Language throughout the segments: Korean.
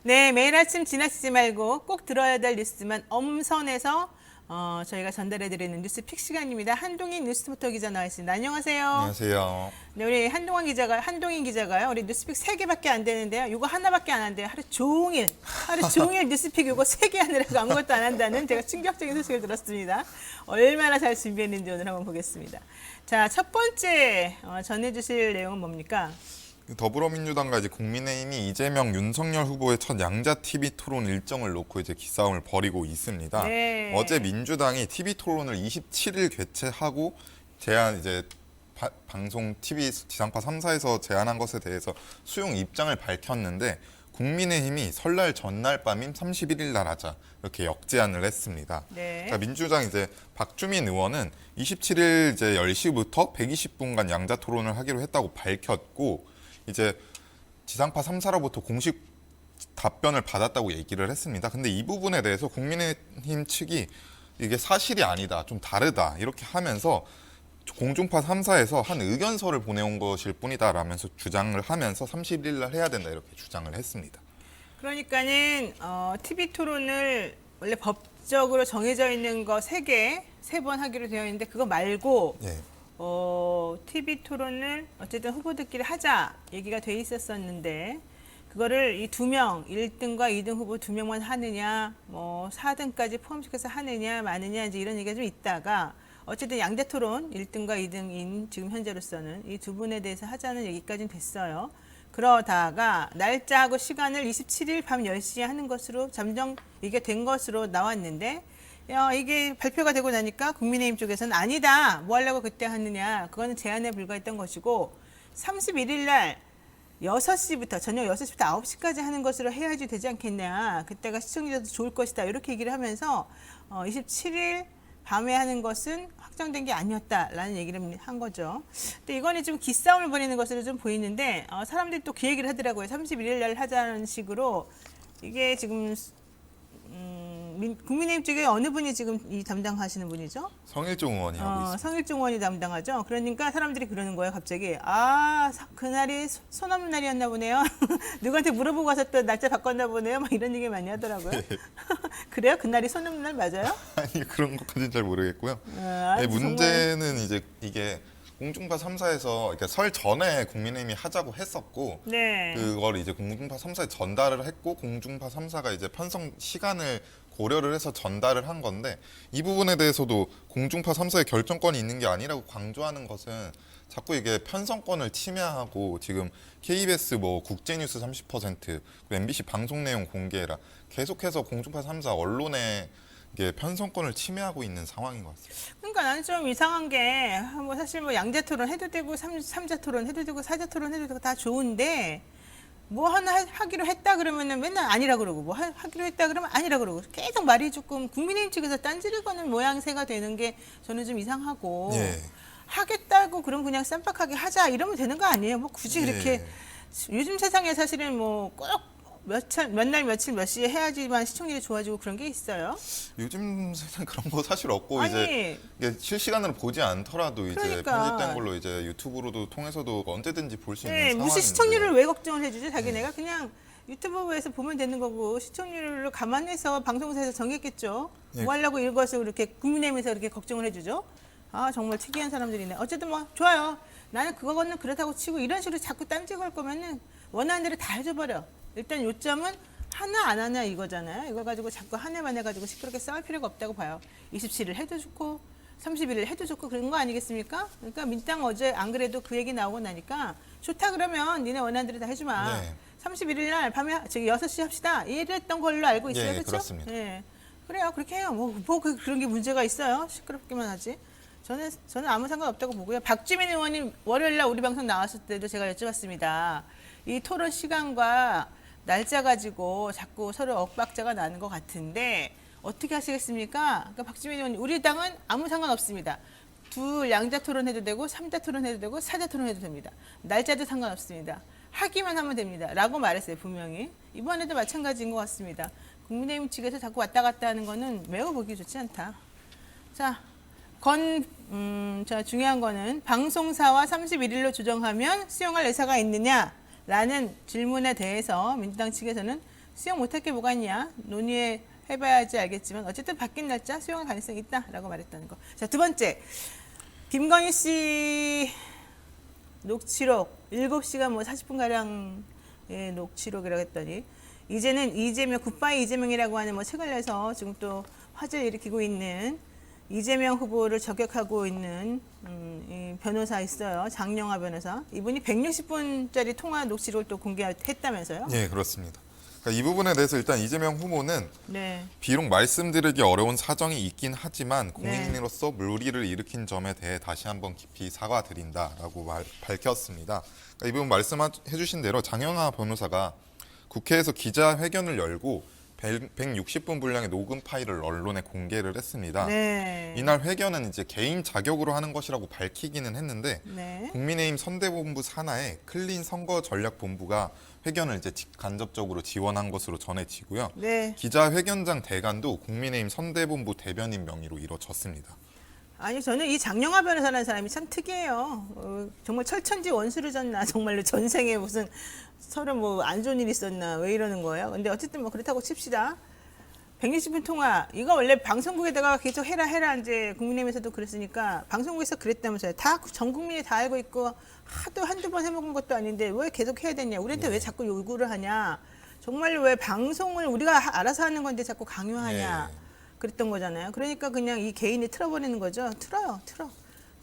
네, 매일 아침 지나치지 말고 꼭 들어야 될 뉴스만 엄선해서 저희가 전달해드리는 뉴스픽 시간입니다. 한동인 뉴스포터 기자 나와 있습니다. 안녕하세요. 안녕하세요. 네, 우리 한동인 기자가요. 우리 뉴스픽 3개밖에 안 되는데요. 이거 하나밖에 안 한대요. 하루 종일 뉴스픽 이거 3개 하느라고 아무것도 안 한다는 제가 충격적인 소식을 들었습니다. 얼마나 잘 준비했는지 오늘 한번 보겠습니다. 자, 첫 번째 전해주실 내용은 뭡니까? 더불어민주당과 이제 국민의힘이 이재명, 윤석열 후보의 첫 양자 TV 토론 일정을 놓고 이제 기싸움을 벌이고 있습니다. 네. 어제 민주당이 TV 토론을 27일 개최하고 방송 TV 지상파 3사에서 제안한 것에 대해서 수용 입장을 밝혔는데 국민의힘이 설날 전날 밤인 31일 날 하자 이렇게 역제안을 했습니다. 네. 자, 민주당 이제 박주민 의원은 27일 이제 10시부터 120분간 양자 토론을 하기로 했다고 밝혔고 이제 지상파 3사로부터 공식 답변을 받았다고 얘기를 했습니다. 근데 이 부분에 대해서 국민의힘 측이 이게 사실이 아니다, 좀 다르다 이렇게 하면서 공중파 3사에서 한 의견서를 보내온 것일 뿐이다 라면서 주장을 하면서 30일 날 해야 된다 이렇게 주장을 했습니다. 그러니까는 TV 토론을 원래 법적으로 정해져 있는 거 3번 하기로 되어 있는데 그거 말고 예. TV 토론을 어쨌든 후보들끼리 하자 얘기가 돼 있었었는데 그거를 이 2명, 1등과 2등 후보 2명만 하느냐, 뭐 4등까지 포함시켜서 하느냐, 마느냐 이제 이런 얘기가 좀 있다가 어쨌든 양대 토론 1등과 2등인 지금 현재로서는 이 두 분에 대해서 하자는 얘기까지는 됐어요. 그러다가 날짜하고 시간을 27일 밤 10시에 하는 것으로 잠정 이게 된 것으로 나왔는데 이게 발표가 되고 나니까 국민의힘 쪽에서는 아니다. 뭐 하려고 그때 하느냐. 그거는 제안에 불과했던 것이고 31일 날 6시부터 저녁 6시부터 9시까지 하는 것으로 해야지 되지 않겠냐. 그때가 시청자도 좋을 것이다. 이렇게 얘기를 하면서 27일 밤에 하는 것은 확정된 게 아니었다라는 얘기를 한 거죠. 근데 이거는 좀 기싸움을 벌이는 것으로 좀 보이는데 사람들이 또 그 얘기를 하더라고요. 31일 날 하자는 식으로 이게 지금 국민의힘 쪽에 어느 분이 지금 이 담당하시는 분이죠? 성일종 의원이 하고 있습니다. 성일종 의원이 담당하죠. 그러니까 사람들이 그러는 거예요. 갑자기 그날이 손 없는 날이었나 보네요. 누구한테 물어보고 와서 또 날짜 바꿨나 보네요. 막 이런 얘기 많이 하더라고요. 그래요? 그날이 손 없는 날 맞아요? 아니 그런 것까지는 잘 모르겠고요. 네, 정말. 문제는 이제 이게 공중파 3사에서 그러니까 설 전에 국민의힘이 하자고 했었고 네. 그걸 이제 공중파 3사에 전달을 했고 공중파 3사가 이제 편성 시간을 고려를 해서 전달을 한 건데 이 부분에 대해서도 공중파 3사의 결정권이 있는 게 아니라고 강조하는 것은 자꾸 이게 편성권을 침해하고 지금 KBS 뭐 국제뉴스 30% 그리고 MBC 방송 내용 공개해라 계속해서 공중파 3사 언론에 이게 편성권을 침해하고 있는 상황인 것 같습니다. 그러니까 나는 좀 이상한 게 뭐 사실 뭐 양자 토론 해도 되고 삼자 토론 해도 되고 사자 토론 해도 되고 다 좋은데 뭐 하나 하기로 했다 그러면은 맨날 아니라 그러고 뭐 하기로 했다 그러면 아니라 그러고 계속 말이 조금 국민의힘 측에서 딴지를 거는 모양새가 되는 게 저는 좀 이상하고 예. 하겠다고 그럼 그냥 쌈박하게 하자 이러면 되는 거 아니에요? 뭐 굳이 예. 그렇게 요즘 세상에 사실은 뭐 꼭 몇 날 며칠 몇 시에 해야지만 시청률이 좋아지고 그런 게 있어요? 요즘 세상 그런 거 사실 없고 아니, 이제 이게 실시간으로 보지 않더라도 이제 그러니까. 편집된 걸로 이제 유튜브로도 통해서도 언제든지 볼 수 있는 네, 상황인데 무슨 시청률을 왜 걱정을 해주지? 자기네가 그냥 유튜브에서 보면 되는 거고 시청률을 감안해서 방송사에서 정했겠죠. 네. 뭐 하려고 이것을 이렇게 국민의힘에서 이렇게 걱정을 해주죠? 정말 특이한 사람들이네. 어쨌든 뭐 좋아요. 나는 그거는 그렇다고 치고 이런 식으로 자꾸 딴지 걸 거면은 원하는 대로 다 해줘버려. 일단 요점은 하나 안 하냐 이거잖아요. 이거 가지고 자꾸 한 해만 해가지고 시끄럽게 싸울 필요가 없다고 봐요. 27일 해도 좋고 31일 해도 좋고 그런 거 아니겠습니까? 그러니까 민당 어제 안 그래도 그 얘기 나오고 나니까 좋다 그러면 니네 원하는 대로 다 해주마. 네. 31일 날 밤에 저기 6시 합시다. 이랬던 걸로 알고 있어요. 예, 그렇죠? 그렇습니다. 예. 그래요. 그렇게 해요. 그런 게 문제가 있어요. 시끄럽기만 하지. 저는 아무 상관 없다고 보고요. 박주민 의원님 월요일 날 우리 방송 나왔을 때도 제가 여쭤봤습니다. 이 토론 시간과 날짜 가지고 자꾸 서로 엇박자가 나는 것 같은데 어떻게 하시겠습니까? 그러니까 박주민 의원님, 우리 당은 아무 상관없습니다. 양자 토론 해도 되고 3자 토론 해도 되고 4자 토론 해도 됩니다. 날짜도 상관없습니다. 하기만 하면 됩니다. 라고 말했어요, 분명히. 이번에도 마찬가지인 것 같습니다. 국민의힘 측에서 자꾸 왔다 갔다 하는 거는 매우 보기 좋지 않다. 자, 중요한 거는 방송사와 31일로 조정하면 수용할 의사가 있느냐라는 질문에 대해서 민주당 측에서는 수용 못할 게 뭐가 있냐? 논의해 봐야지 알겠지만 어쨌든 바뀐 날짜 수용할 가능성이 있다라고 말했다는 거. 자, 두 번째. 김건희 씨 녹취록 7시간 뭐 40분 가량의 녹취록이라고 했더니 이제는 이재명 굿바이 이재명이라고 하는 뭐 책을 내서 지금 또 화제를 일으키고 있는 이재명 후보를 저격하고 있는 이 변호사 있어요. 장영하 변호사. 이분이 160분짜리 통화 녹취록을 또 공개했다면서요? 네, 그렇습니다. 그러니까 이 부분에 대해서 일단 이재명 후보는 네. 비록 말씀드리기 어려운 사정이 있긴 하지만 국민으로서 물의를 일으킨 점에 대해 다시 한번 깊이 사과드린다라고 밝혔습니다. 그러니까 이 부분 말씀해 주신 대로 장영하 변호사가 국회에서 기자회견을 열고 160분 분량의 녹음 파일을 언론에 공개를 했습니다. 네. 이날 회견은 이제 개인 자격으로 하는 것이라고 밝히기는 했는데 네. 국민의힘 선대본부 산하의 클린 선거전략본부가 회견을 이제 간접적으로 지원한 것으로 전해지고요. 네. 기자회견장 대관도 국민의힘 선대본부 대변인 명의로 이루어졌습니다. 아니 저는 이 장영하 변호사라는 사람이 참 특이해요. 정말 철천지 원수를 졌나 정말로 전생에 무슨 서로 뭐 안 좋은 일 있었나 왜 이러는 거예요. 근데 어쨌든 뭐 그렇다고 칩시다. 160분 통화 이거 원래 방송국에다가 계속 해라 이제 국민의힘에서도 그랬으니까 방송국에서 그랬다면서요. 다 전 국민이 다 알고 있고 하도 한두 번 해먹은 것도 아닌데 왜 계속 해야 되냐. 우리한테 왜 자꾸 요구를 하냐. 정말로 왜 방송을 우리가 알아서 하는 건데 자꾸 강요하냐. 네. 그랬던 거잖아요. 그러니까 그냥 이 개인이 틀어버리는 거죠.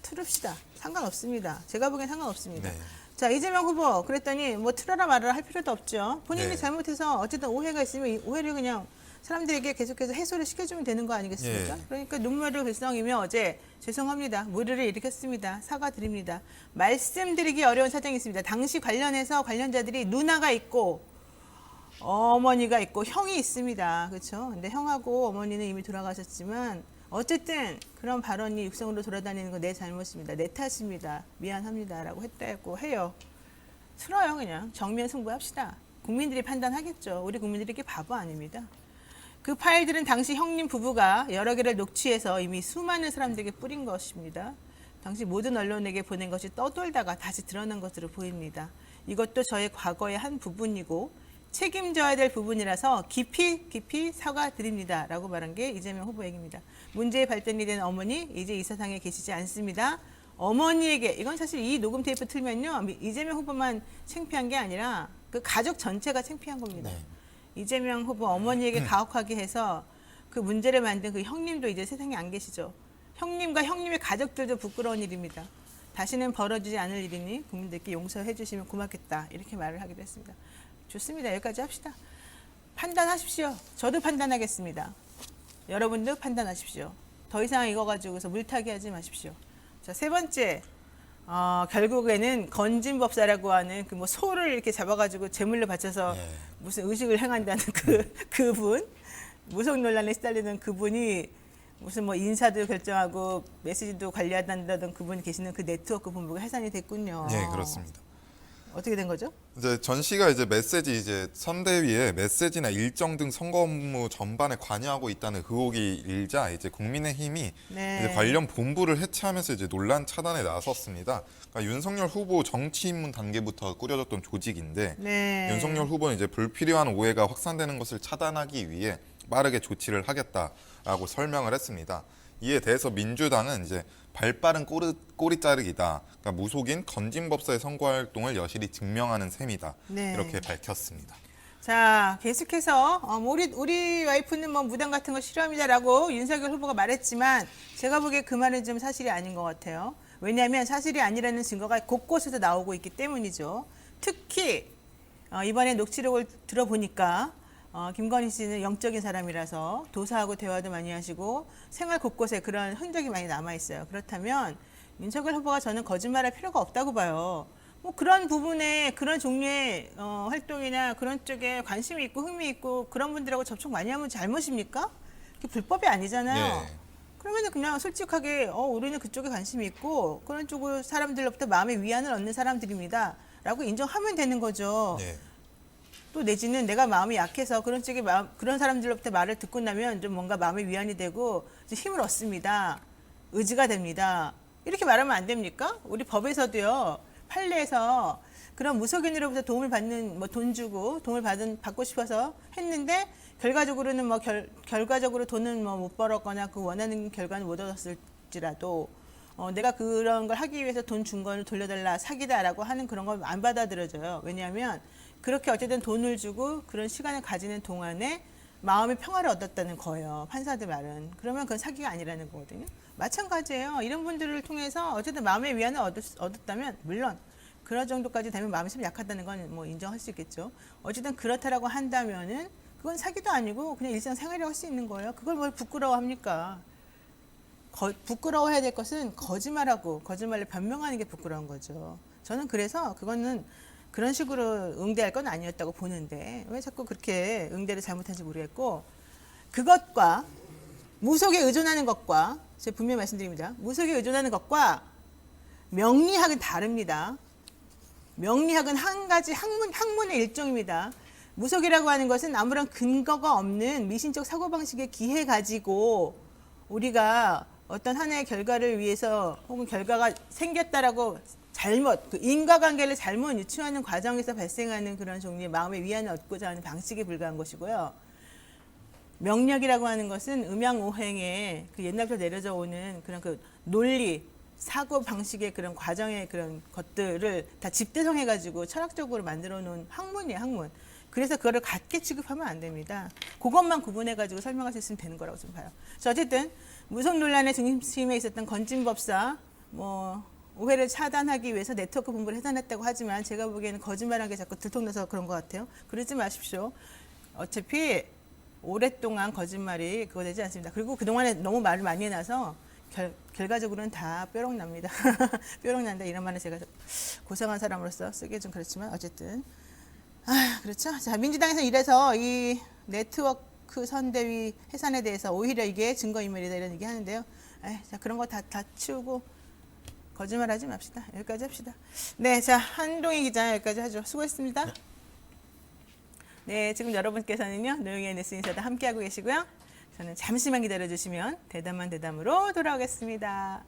틀읍시다. 상관없습니다. 제가 보기엔 상관없습니다. 네. 자, 이재명 후보 그랬더니 뭐 틀어라 말아라 할 필요도 없죠. 본인이 네. 잘못해서 어쨌든 오해가 있으면 이 오해를 그냥 사람들에게 계속해서 해소를 시켜주면 되는 거 아니겠습니까? 예. 그러니까 눈물을 글썽이며 어제 죄송합니다. 물의를 일으켰습니다. 사과드립니다. 말씀드리기 어려운 사정이 있습니다. 당시 관련해서 관련자들이 누나가 있고 어머니가 있고 형이 있습니다. 그렇죠? 근데 형하고 어머니는 이미 돌아가셨지만 어쨌든 그런 발언이 육성으로 돌아다니는 건 내 잘못입니다. 내 탓입니다. 미안합니다라고 했다고 해요. 틀어요 그냥. 정면 승부합시다. 국민들이 판단하겠죠. 우리 국민들이 이렇게 바보 아닙니다. 그 파일들은 당시 형님 부부가 여러 개를 녹취해서 이미 수많은 사람들에게 뿌린 것입니다. 당시 모든 언론에게 보낸 것이 떠돌다가 다시 드러난 것으로 보입니다. 이것도 저의 과거의 한 부분이고 책임져야 될 부분이라서 깊이 사과드립니다. 라고 말한 게 이재명 후보 얘기입니다. 문제의 발단이 된 어머니 이제 이 세상에 계시지 않습니다. 어머니에게 이건 사실 이 녹음 테이프 틀면요. 이재명 후보만 창피한 게 아니라 그 가족 전체가 창피한 겁니다. 네. 이재명 후보 어머니에게 가혹하게 해서 그 문제를 만든 그 형님도 이제 세상에 안 계시죠. 형님과 형님의 가족들도 부끄러운 일입니다. 다시는 벌어지지 않을 일이니 국민들께 용서해 주시면 고맙겠다. 이렇게 말을 하기도 했습니다. 좋습니다. 여기까지 합시다. 판단하십시오. 저도 판단하겠습니다. 여러분도 판단하십시오. 더 이상 이거 가지고서 물타기 하지 마십시오. 자, 세 번째. 결국에는 건진법사라고 하는 그 뭐 소를 이렇게 잡아가지고 제물로 바쳐서 예. 무슨 의식을 행한다는 그분 무속 논란에 시달리는 그분이 무슨 뭐 인사도 결정하고 메시지도 관리한다던 그분이 계시는 그 네트워크 본부가 해산이 됐군요. 네, 그렇습니다. 어떻게 된 거죠? 이제 전 씨가 이제 선대위에 메시지나 일정 등 선거 업무 전반에 관여하고 있다는 의혹이 일자 이제 국민의힘이 네. 이제 관련 본부를 해체하면서 이제 논란 차단에 나섰습니다. 그러니까 윤석열 후보 정치 입문 단계부터 꾸려졌던 조직인데 네. 윤석열 후보는 이제 불필요한 오해가 확산되는 것을 차단하기 위해 빠르게 조치를 하겠다라고 설명을 했습니다. 이에 대해서 민주당은 이제 발빠른 꼬리 자르기다. 그러니까 무속인 건진법사의 선거 활동을 여실히 증명하는 셈이다. 네. 이렇게 밝혔습니다. 자, 계속해서 우리 와이프는 뭐 무당 같은 거 싫어합니다라고 윤석열 후보가 말했지만 제가 보기에 그 말은 좀 사실이 아닌 것 같아요. 왜냐하면 사실이 아니라는 증거가 곳곳에서 나오고 있기 때문이죠. 특히 이번에 녹취록을 들어보니까 김건희 씨는 영적인 사람이라서 도사하고 대화도 많이 하시고 생활 곳곳에 그런 흔적이 많이 남아 있어요. 그렇다면 윤석열 후보가 저는 거짓말할 필요가 없다고 봐요. 뭐 그런 부분에 그런 종류의 활동이나 그런 쪽에 관심이 있고 흥미 있고 그런 분들하고 접촉 많이 하면 잘못입니까? 그게 불법이 아니잖아요. 예. 그러면 그냥 솔직하게 우리는 그쪽에 관심이 있고 그런 쪽으로 사람들로부터 마음의 위안을 얻는 사람들입니다. 라고 인정하면 되는 거죠. 예. 또 내지는 내가 마음이 약해서 그런 쪽에 그런 사람들로부터 말을 듣고 나면 좀 뭔가 마음의 위안이 되고 좀 힘을 얻습니다. 의지가 됩니다. 이렇게 말하면 안 됩니까? 우리 법에서도요. 판례에서 그런 무속인으로부터 도움을 받는 뭐 돈 주고 도움을 받고 싶어서 했는데 결과적으로는 뭐 결과적으로 돈은 뭐 못 벌었거나 그 원하는 결과는 못 얻었을지라도 내가 그런 걸 하기 위해서 돈 준 거를 돌려달라 사기다라고 하는 그런 걸 안 받아들여져요. 왜냐하면 그렇게 어쨌든 돈을 주고 그런 시간을 가지는 동안에 마음의 평화를 얻었다는 거예요. 판사들 말은. 그러면 그건 사기가 아니라는 거거든요. 마찬가지예요. 이런 분들을 통해서 어쨌든 마음의 위안을 얻었다면 물론 그런 정도까지 되면 마음이 좀 약하다는 건 뭐 인정할 수 있겠죠. 어쨌든 그렇다라고 한다면은 그건 사기도 아니고 그냥 일상생활이라고 할 수 있는 거예요. 그걸 뭘 부끄러워합니까? 부끄러워해야 될 것은 거짓말하고 거짓말을 변명하는 게 부끄러운 거죠. 저는 그래서 그거는 그런 식으로 응대할 건 아니었다고 보는데 왜 자꾸 그렇게 응대를 잘못한지 모르겠고 그것과 무속에 의존하는 것과 제가 분명히 말씀드립니다. 무속에 의존하는 것과 명리학은 다릅니다. 명리학은 한 가지 학문의 일종입니다. 무속이라고 하는 것은 아무런 근거가 없는 미신적 사고방식의 기해 가지고 우리가 어떤 하나의 결과를 위해서 혹은 결과가 생겼다라고 잘못, 그 인과관계를 잘못 유추하는 과정에서 발생하는 그런 종류의 마음의 위안을 얻고자 하는 방식에 불과한 것이고요. 명력이라고 하는 것은 음양오행의 그 옛날부터 내려져 오는 그런 그 논리, 사고 방식의 그런 과정의 그런 것들을 다 집대성해가지고 철학적으로 만들어 놓은 학문이에요, 학문. 그래서 그거를 같게 취급하면 안 됩니다. 그것만 구분해가지고 설명할 수 있으면 되는 거라고 좀 봐요. 자, 어쨌든 무속 논란의 중심에 있었던 건진법사, 오해를 차단하기 위해서 네트워크 본부를 해산했다고 하지만 제가 보기에는 거짓말한 게 자꾸 들통나서 그런 것 같아요. 그러지 마십시오. 어차피 오랫동안 거짓말이 그거 되지 않습니다. 그리고 그동안에 너무 말을 많이 해놔서 결과적으로는 다 뾰록 납니다. 뾰록 난다 이런 말은 제가 고상한 사람으로서 쓰기 좀 그렇지만 어쨌든 그렇죠. 자, 민주당에서 이래서 이 네트워크 선대위 해산에 대해서 오히려 이게 증거인멸이다 이런 얘기 하는데요. 자, 그런 거 다 치우고 거짓말하지 맙시다. 여기까지 합시다. 네, 자, 한동희 기자 여기까지 하죠. 수고했습니다. 네, 지금 여러분께서는요 노영의 뉴스 인사도 함께하고 계시고요. 저는 잠시만 기다려주시면 대담한 대담으로 돌아오겠습니다.